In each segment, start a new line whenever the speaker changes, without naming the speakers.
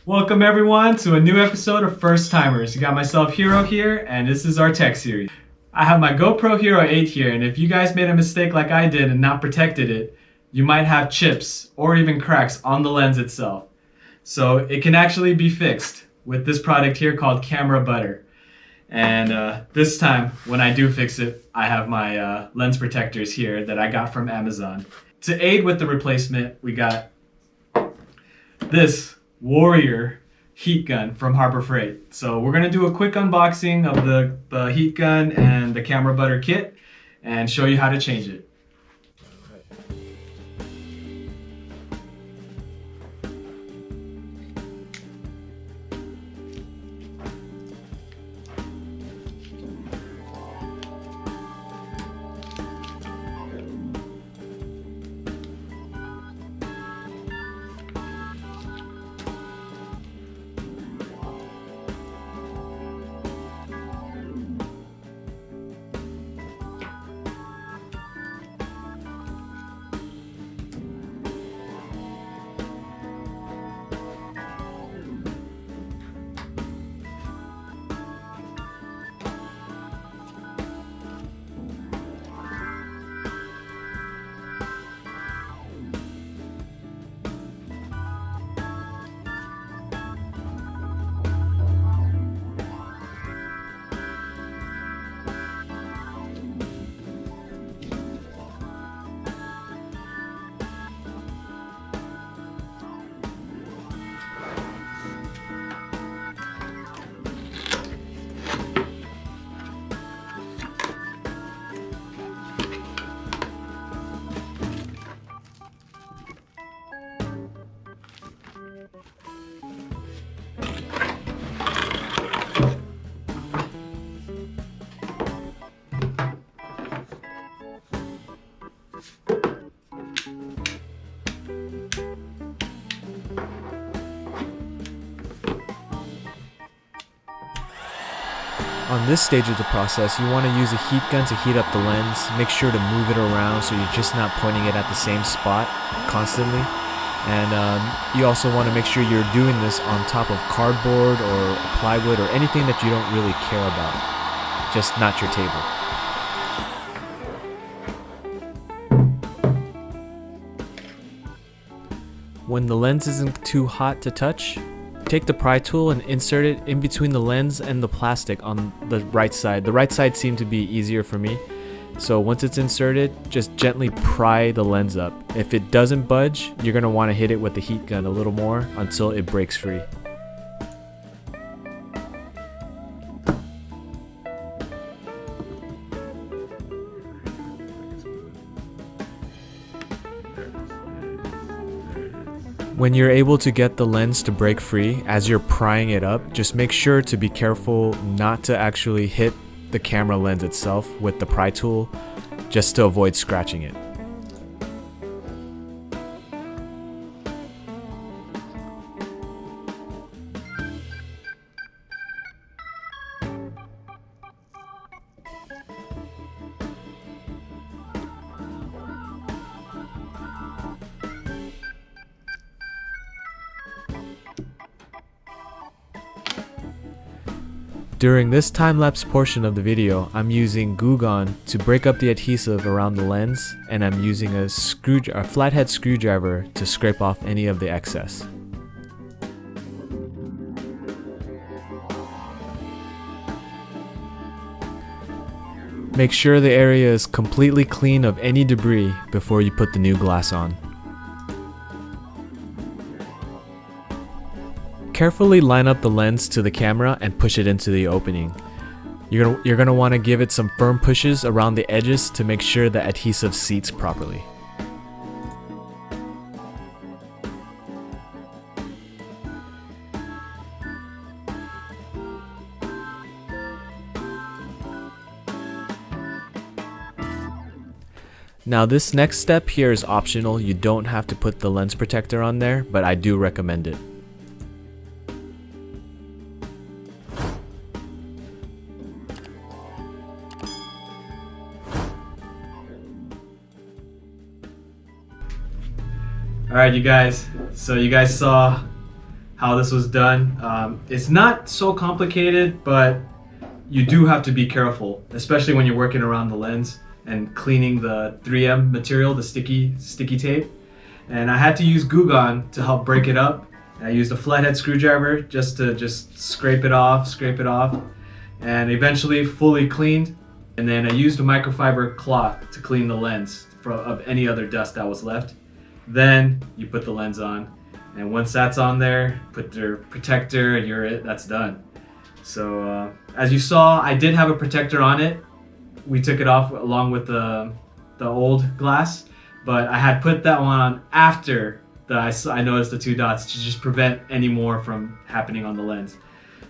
Welcome everyone to a new episode of First Timers. You got myself Hiro here, and this is our tech series. I have my GoPro Hero 8 here, and if you guys made a mistake like I did and not protected it, you might have chips or even cracks on the lens itself. So it can actually be fixed with this product here called Camera Butter. And this time, when I do fix it, I have my lens protectors here that I got from Amazon. To aid with the replacement, we got this Warrior heat gun from Harbor Freight. So we're gonna do a quick unboxing of the heat gun and the Camera Butter kit and show you how to change it.
On this stage of the process, you want to use a heat gun to heat up the lens. Make sure to move it around so you're just not pointing it at the same spot constantly. And you also want to make sure you're doing this on top of cardboard or plywood or anything that you don't really care about. Just not your table. When the lens isn't too hot to touch, take the pry tool and insert it in between the lens and the plastic on the right side. The right side seemed to be easier for me. So once it's inserted, just gently pry the lens up. If it doesn't budge, you're going to want to hit it with the heat gun a little more until it breaks free. When you're able to get the lens to break free as you're prying it up, just make sure to be careful not to actually hit the camera lens itself with the pry tool, just to avoid scratching it. During this time-lapse portion of the video, I'm using glue gun to break up the adhesive around the lens, and I'm using a flathead screwdriver to scrape off any of the excess. Make sure the area is completely clean of any debris before you put the new glass on. Carefully line up the lens to the camera and push it into the opening. You're gonna want to give it some firm pushes around the edges to make sure the adhesive seats properly. Now this next step here is optional. You don't have to put the lens protector on there, but I do recommend it.
Alright you guys, so you guys saw how this was done. It's not so complicated, but you do have to be careful, especially when you're working around the lens and cleaning the 3M material, the sticky tape. And I had to use Goo Gone to help break it up. I used a flathead screwdriver just to scrape it off, and eventually fully cleaned. And then I used a microfiber cloth to clean the lens of any other dust that was left. Then you put the lens on, and once that's on there, put your protector and that's done. So as you saw, I did have a protector on it. We took it off along with the old glass, but I had put that one on after I noticed the 2 dots to just prevent any more from happening on the lens.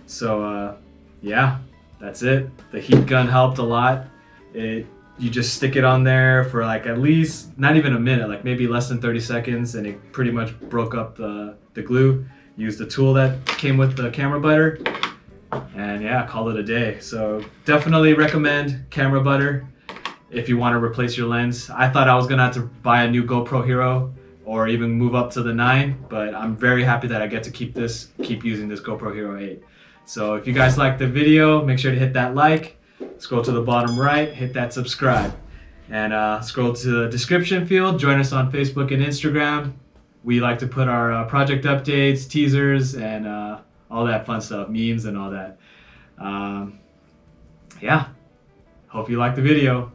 So yeah, that's it. The heat gun helped a lot. You just stick it on there for like at least, not even a minute, like maybe less than 30 seconds, and it pretty much broke up the glue. Used the tool that came with the camera butter, and yeah, call it a day. So definitely recommend camera butter if you want to replace your lens. I thought I was gonna have to buy a new GoPro Hero or even move up to the 9, but I'm very happy that I get to keep using this GoPro Hero 8. So if you guys liked the video, make sure to hit that like, scroll to the bottom right, hit that subscribe, and scroll to the description field. Join us on Facebook and Instagram. We like to put our project updates, teasers, and all that fun stuff, memes and all that. Yeah, hope you liked the video.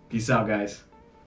Peace out, guys.